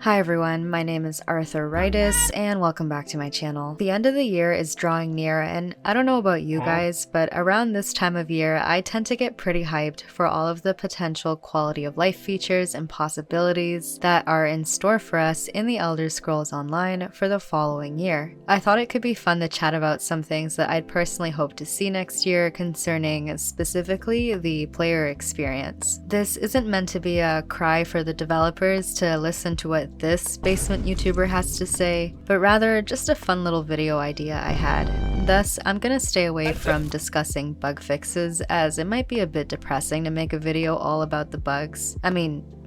Hi everyone, my name is Arthuritis and welcome back to my channel. The end of the year is drawing near and I don't know about you guys, but around this time of year I tend to get pretty hyped for all of the potential quality of life features and possibilities that are in store for us in the Elder Scrolls Online for the following year. I thought it could be fun to chat about some things that I'd personally hope to see next year concerning specifically the player experience. This isn't meant to be a cry for the developers to listen to what this basement YouTuber has to say, but rather just a fun little video idea I had. Thus, I'm gonna stay away from discussing bug fixes as it might be a bit depressing to make a video all about the bugs.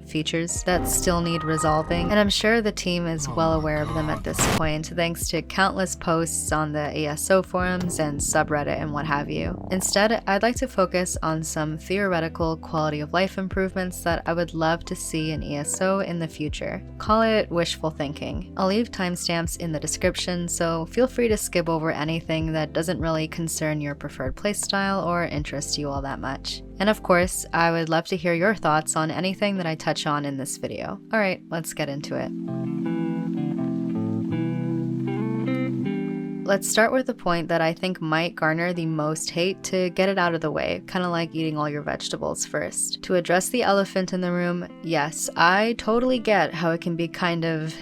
Features that still need resolving, and I'm sure the team is well aware of them at this point thanks to countless posts on the ESO forums and subreddit and what have you. Instead, I'd like to focus on some theoretical quality of life improvements that I would love to see in ESO in the future. Call it wishful thinking. I'll leave timestamps in the description, so feel free to skip over anything that doesn't really concern your preferred playstyle or interest you all that much. And of course, I would love to hear your thoughts on anything that I touch on in this video. Alright, let's get into it. Let's start with the point that I think might garner the most hate to get it out of the way, kinda like eating all your vegetables first. To address the elephant in the room, yes, I totally get how it can be kind of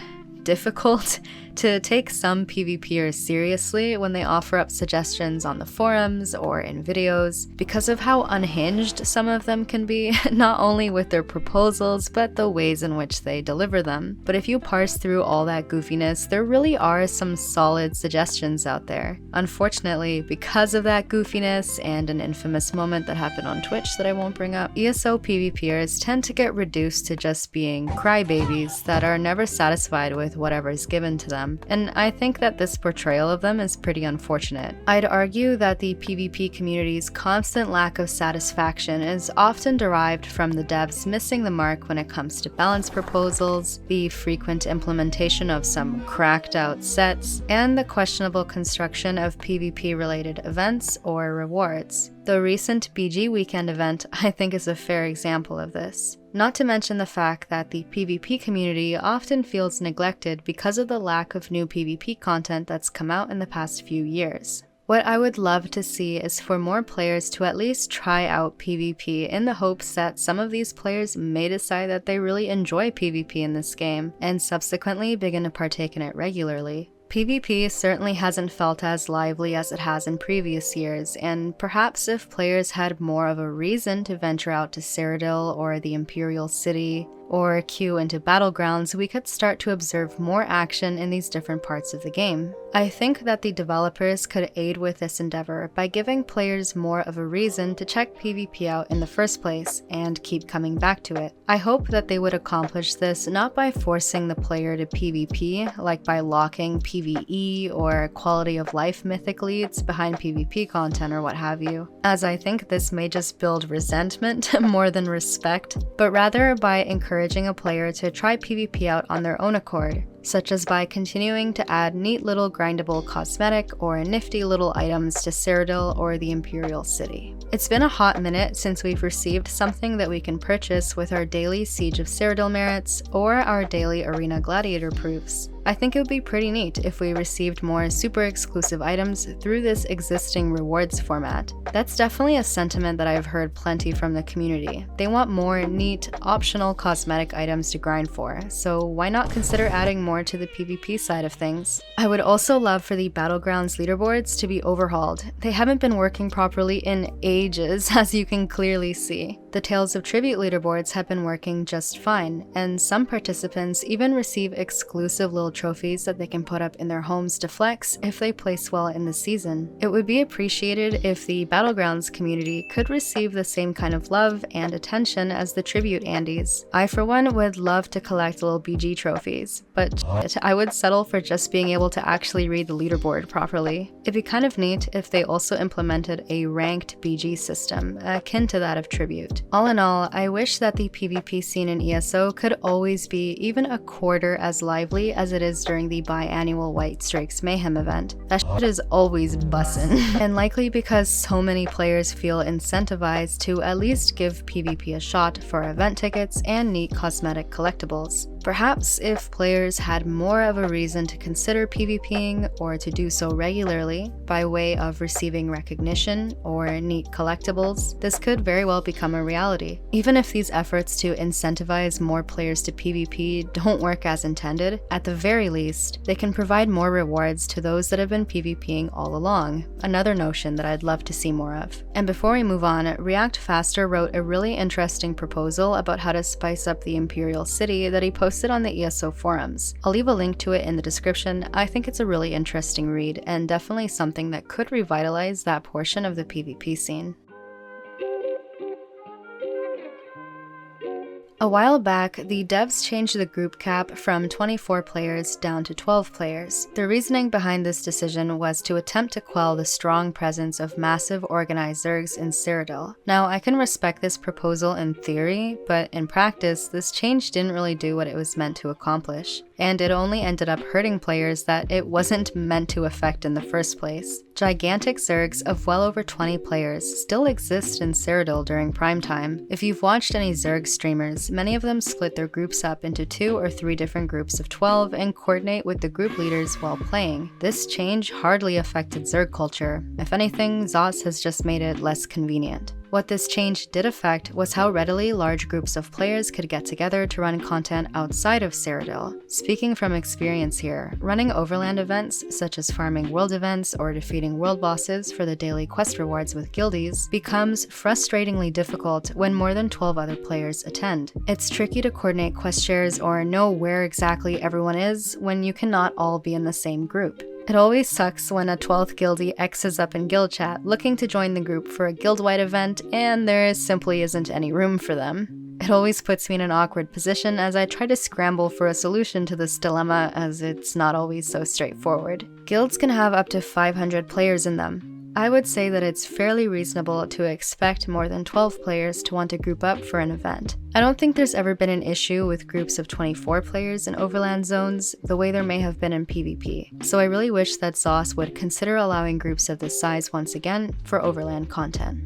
difficult to take some PvPers seriously when they offer up suggestions on the forums or in videos because of how unhinged some of them can be, not only with their proposals but the ways in which they deliver them. But if you parse through all that goofiness, there really are some solid suggestions out there. Unfortunately, because of that goofiness and an infamous moment that happened on Twitch that I won't bring up, ESO PvPers tend to get reduced to just being crybabies that are never satisfied with whatever is given to them. And I think that this portrayal of them is pretty unfortunate. I'd argue that the PvP community's constant lack of satisfaction is often derived from the devs missing the mark when it comes to balance proposals, the frequent implementation of some cracked out sets, and the questionable construction of PvP related events or rewards. The recent BG Weekend event, I think, is a fair example of this. Not to mention the fact that the PvP community often feels neglected because of the lack of new PvP content that's come out in the past few years. What I would love to see is for more players to at least try out PvP in the hopes that some of these players may decide that they really enjoy PvP in this game and subsequently begin to partake in it regularly. PvP certainly hasn't felt as lively as it has in previous years, and perhaps if players had more of a reason to venture out to Cyrodiil or the Imperial City, or queue into battlegrounds, we could start to observe more action in these different parts of the game. I think that the developers could aid with this endeavor by giving players more of a reason to check PvP out in the first place and keep coming back to it. I hope that they would accomplish this not by forcing the player to PvP, like by locking PvE or quality of life mythic leads behind PvP content or what have you, as I think this may just build resentment more than respect, but rather by encouraging a player to try PvP out on their own accord, such as by continuing to add neat little grindable cosmetic or nifty little items to Cyrodiil or the Imperial City. It's been a hot minute since we've received something that we can purchase with our daily Siege of Cyrodiil merits or our daily Arena Gladiator proofs. I think it would be pretty neat if we received more super exclusive items through this existing rewards format. That's definitely a sentiment that I've heard plenty from the community. They want more neat, optional cosmetic items to grind for, so why not consider adding more to the PvP side of things? I would also love for the Battlegrounds leaderboards to be overhauled. They haven't been working properly in ages, as you can clearly see. The Tales of Tribute leaderboards have been working just fine, and some participants even receive exclusive little trophies that they can put up in their homes to flex if they place well in the season. It would be appreciated if the Battlegrounds community could receive the same kind of love and attention as the Tribute Andes. I for one would love to collect little BG trophies, but shit, I would settle for just being able to actually read the leaderboard properly. It'd be kind of neat if they also implemented a ranked BG system, akin to that of Tribute. All in all, I wish that the PvP scene in ESO could always be even a quarter as lively as it is during the biannual White Strikes Mayhem event. That shit is always bussin', and likely because so many players feel incentivized to at least give PvP a shot for event tickets and neat cosmetic collectibles. Perhaps if players had more of a reason to consider PvPing or to do so regularly by way of receiving recognition or neat collectibles, this could very well become a reality. Even if these efforts to incentivize more players to PvP don't work as intended, at the very least, they can provide more rewards to those that have been PvPing all along, another notion that I'd love to see more of. And before we move on, React Faster wrote a really interesting proposal about how to spice up the Imperial City that he posted on the ESO forums. I'll leave a link to it in the description. I think it's a really interesting read and definitely something that could revitalize that portion of the PvP scene. A while back, the devs changed the group cap from 24 players down to 12 players. The reasoning behind this decision was to attempt to quell the strong presence of massive organized zergs in Cyrodiil. Now, I can respect this proposal in theory, but in practice, this change didn't really do what it was meant to accomplish, and it only ended up hurting players that it wasn't meant to affect in the first place. Gigantic zergs of well over 20 players still exist in Cyrodiil during prime time. If you've watched any zerg streamers, many of them split their groups up into 2 or 3 different groups of 12 and coordinate with the group leaders while playing. This change hardly affected zerg culture. If anything, ZOS has just made it less convenient. What this change did affect was how readily large groups of players could get together to run content outside of Cyrodiil. Speaking from experience here, running overland events such as farming world events or defeating world bosses for the daily quest rewards with guildies becomes frustratingly difficult when more than 12 other players attend. It's tricky to coordinate quest shares or know where exactly everyone is when you cannot all be in the same group. It always sucks when a 12th guildie X's up in guild chat looking to join the group for a guild-wide event and there simply isn't any room for them. It always puts me in an awkward position as I try to scramble for a solution to this dilemma, as it's not always so straightforward. Guilds can have up to 500 players in them. I would say that it's fairly reasonable to expect more than 12 players to want to group up for an event. I don't think there's ever been an issue with groups of 24 players in overland zones, the way there may have been in PvP, so I really wish that ZOS would consider allowing groups of this size once again for overland content.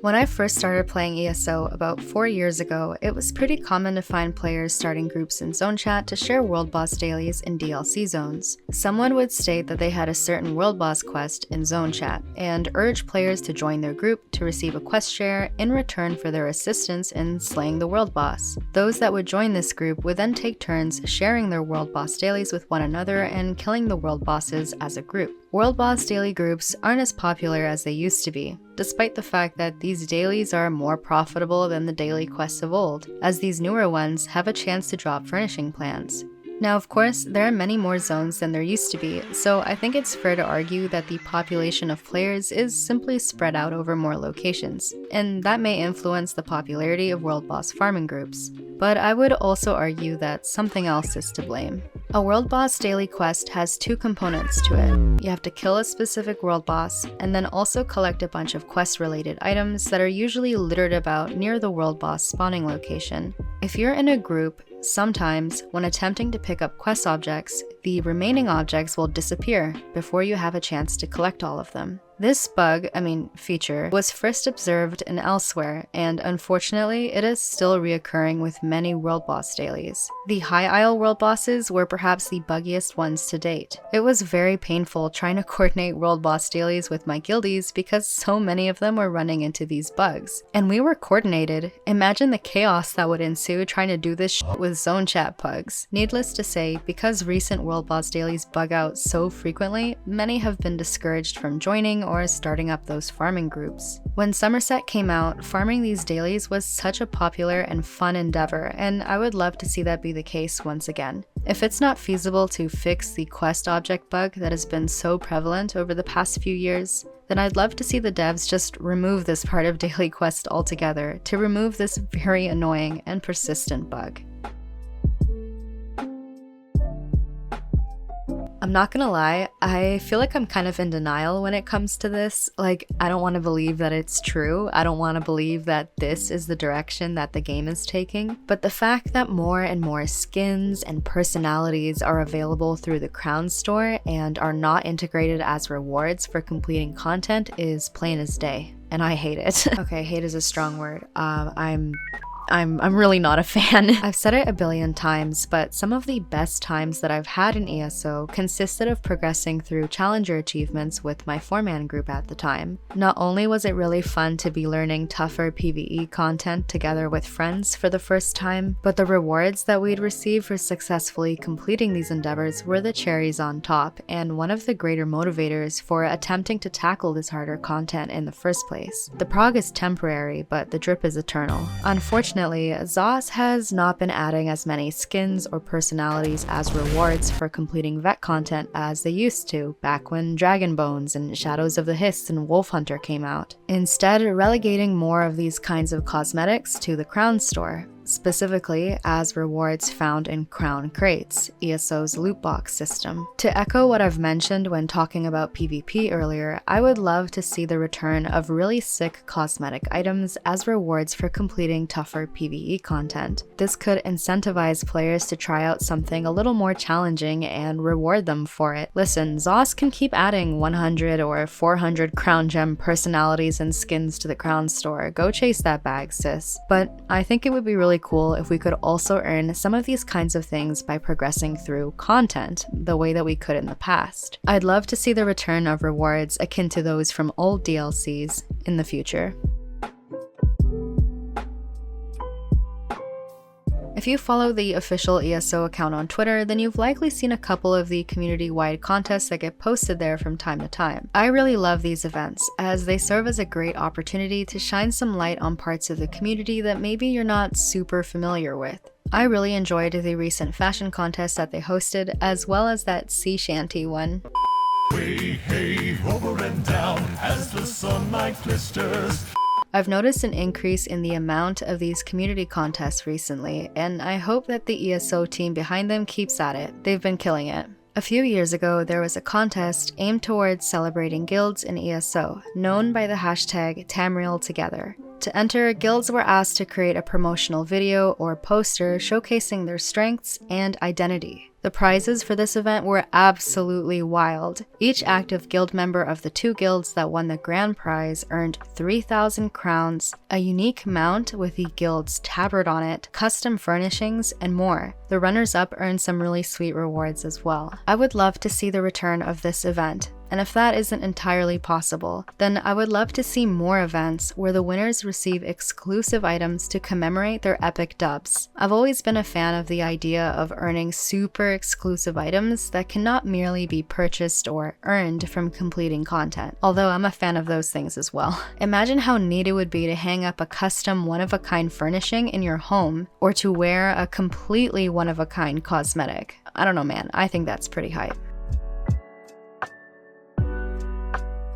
When I first started playing ESO about 4 years ago, it was pretty common to find players starting groups in zone chat to share world boss dailies in DLC zones. Someone would state that they had a certain world boss quest in zone chat, and urge players to join their group to receive a quest share in return for their assistance in slaying the world boss. Those that would join this group would then take turns sharing their world boss dailies with one another and killing the world bosses as a group. World boss daily groups aren't as popular as they used to be, despite the fact that these dailies are more profitable than the daily quests of old, as these newer ones have a chance to drop furnishing plans. Now, of course, there are many more zones than there used to be, so I think it's fair to argue that the population of players is simply spread out over more locations, and that may influence the popularity of world boss farming groups. But I would also argue that something else is to blame. A world boss daily quest has 2 components to it. You have to kill a specific world boss, and then also collect a bunch of quest-related items that are usually littered about near the world boss spawning location. If you're in a group, sometimes, when attempting to pick up quest objects, the remaining objects will disappear before you have a chance to collect all of them. This feature, was first observed in Elsewhere, and unfortunately, it is still reoccurring with many world boss dailies. The High Isle world bosses were perhaps the buggiest ones to date. It was very painful trying to coordinate world boss dailies with my guildies because so many of them were running into these bugs. And we were coordinated. Imagine the chaos that would ensue trying to do this shit with zone chat bugs. Needless to say, because recent world boss dailies bug out so frequently, many have been discouraged from joining or starting up those farming groups. When Somerset came out, farming these dailies was such a popular and fun endeavor, and I would love to see that be the case once again. If it's not feasible to fix the quest object bug that has been so prevalent over the past few years, then I'd love to see the devs just remove this part of daily quest altogether to remove this very annoying and persistent bug. I'm not gonna lie, I feel like I'm kind of in denial when it comes to this. Like, I don't want to believe that it's true. I don't want to believe that this is the direction that the game is taking. But the fact that more and more skins and personalities are available through the Crown Store and are not integrated as rewards for completing content is plain as day. and I hate it. Okay, hate is a strong word. I'm really not a fan. I've said it a billion times, but some of the best times that I've had in ESO consisted of progressing through challenger achievements with my 4-man group at the time. Not only was it really fun to be learning tougher PvE content together with friends for the first time, but the rewards that we'd receive for successfully completing these endeavors were the cherries on top, and one of the greater motivators for attempting to tackle this harder content in the first place. The prog is temporary, but the drip is eternal. Unfortunately, ZOS has not been adding as many skins or personalities as rewards for completing vet content as they used to back when Dragon Bones and Shadows of the Hiss and Wolf Hunter came out, instead relegating more of these kinds of cosmetics to the Crown store, specifically as rewards found in Crown Crates, ESO's loot box system. To echo what I've mentioned when talking about PvP earlier, I would love to see the return of really sick cosmetic items as rewards for completing tougher PvE content. This could incentivize players to try out something a little more challenging and reward them for it. Listen, ZOS can keep adding 100 or 400 Crown Gem personalities and skins to the Crown store. Go chase that bag, sis. But I think it would be really cool if we could also earn some of these kinds of things by progressing through content, the way that we could in the past. I'd love to see the return of rewards akin to those from old DLCs in the future. If you follow the official ESO account on Twitter, then you've likely seen a couple of the community-wide contests that get posted there from time to time. I really love these events, as they serve as a great opportunity to shine some light on parts of the community that maybe you're not super familiar with. I really enjoyed the recent fashion contest that they hosted, as well as that sea shanty one. Way, hey, over and down as the sunlight glisters. I've noticed an increase in the amount of these community contests recently, and I hope that the ESO team behind them keeps at it. They've been killing it. A few years ago, there was a contest aimed towards celebrating guilds in ESO, known by the hashtag #TamrielTogether. To enter, guilds were asked to create a promotional video or poster showcasing their strengths and identity. The prizes for this event were absolutely wild. Each active guild member of the 2 guilds that won the grand prize earned 3,000 crowns, a unique mount with the guild's tabard on it, custom furnishings, and more. The runners-up earned some really sweet rewards as well. I would love to see the return of this event. And if that isn't entirely possible, then I would love to see more events where the winners receive exclusive items to commemorate their epic dubs. I've always been a fan of the idea of earning super exclusive items that cannot merely be purchased or earned from completing content, although I'm a fan of those things as well. Imagine how neat it would be to hang up a custom one-of-a-kind furnishing in your home, or to wear a completely one-of-a-kind cosmetic. I don't know, man, I think that's pretty hype.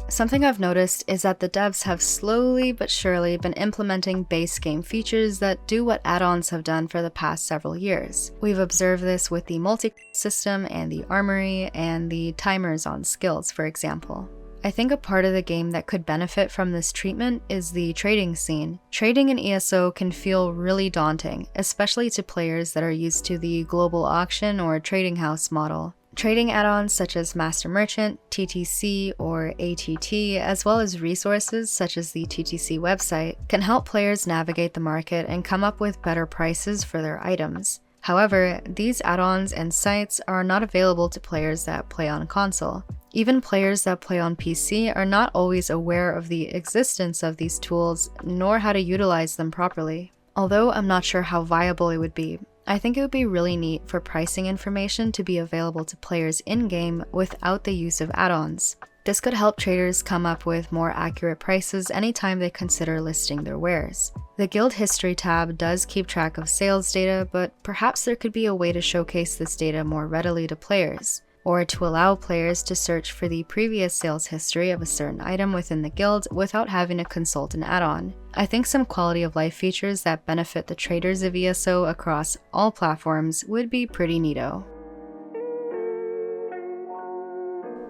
Something I've noticed is that the devs have slowly but surely been implementing base game features that do what add-ons have done for the past several years. We've observed this with the multi-class system and the armory and the timers on skills, for example. I think a part of the game that could benefit from this treatment is the trading scene. Trading in ESO can feel really daunting, especially to players that are used to the global auction or trading house model. Trading add-ons such as Master Merchant, TTC, or ATT, as well as resources such as the TTC website, can help players navigate the market and come up with better prices for their items. However, these add-ons and sites are not available to players that play on console. Even players that play on PC are not always aware of the existence of these tools, nor how to utilize them properly. Although I'm not sure how viable it would be, I think it would be really neat for pricing information to be available to players in-game without the use of add-ons. This could help traders come up with more accurate prices anytime they consider listing their wares. The Guild History tab does keep track of sales data, but perhaps there could be a way to showcase this data more readily to players, or to allow players to search for the previous sales history of a certain item within the guild without having to consult an add-on. I think some quality of life features that benefit the traders of ESO across all platforms would be pretty neato.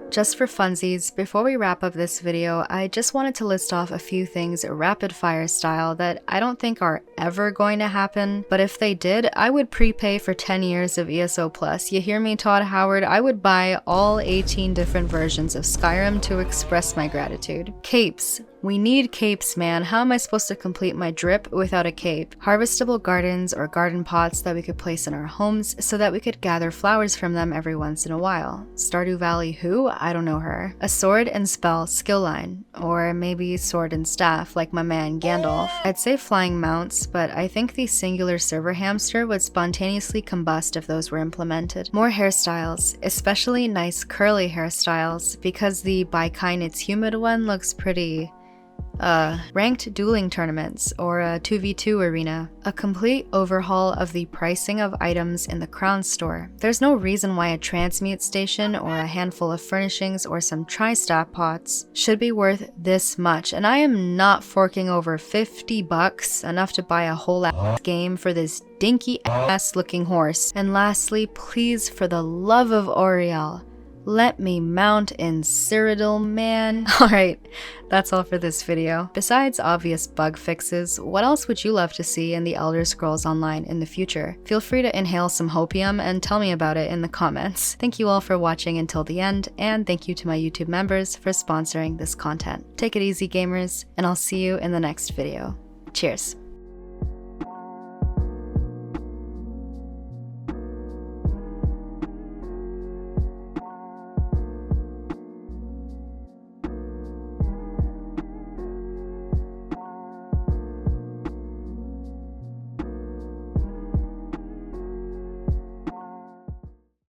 Just for funsies, before we wrap up this video, I just wanted to list off a few things rapid fire style that I don't think are ever going to happen, but if they did, I would prepay for 10 years of ESO Plus. You hear me, Todd Howard? I would buy all 18 different versions of Skyrim to express my gratitude. Capes. We need capes, man. How am I supposed to complete my drip without a cape? Harvestable gardens or garden pots that we could place in our homes so that we could gather flowers from them every once in a while. Stardew Valley who? I don't know her. A sword and spell skill line. Or maybe sword and staff like my man Gandalf. I'd say flying mounts, but I think the singular server hamster would spontaneously combust if those were implemented. More hairstyles, especially nice curly hairstyles, because the by kind it's humid one looks pretty ranked dueling tournaments or a 2v2 arena. A complete overhaul of the pricing of items in the Crown store. There's no reason why a transmute station or a handful of furnishings or some tri-staff pots should be worth this much, and I am not forking over 50 bucks, enough to buy a whole ass game for this dinky ass looking horse. And lastly, please, for the love of Oriel, let me mount in Cyrodiil, man. Alright, that's all for this video. Besides obvious bug fixes, what else would you love to see in the Elder Scrolls Online in the future? Feel free to inhale some hopium and tell me about it in the comments. Thank you all for watching until the end, and thank you to my YouTube members for sponsoring this content. Take it easy, gamers, and I'll see you in the next video. Cheers.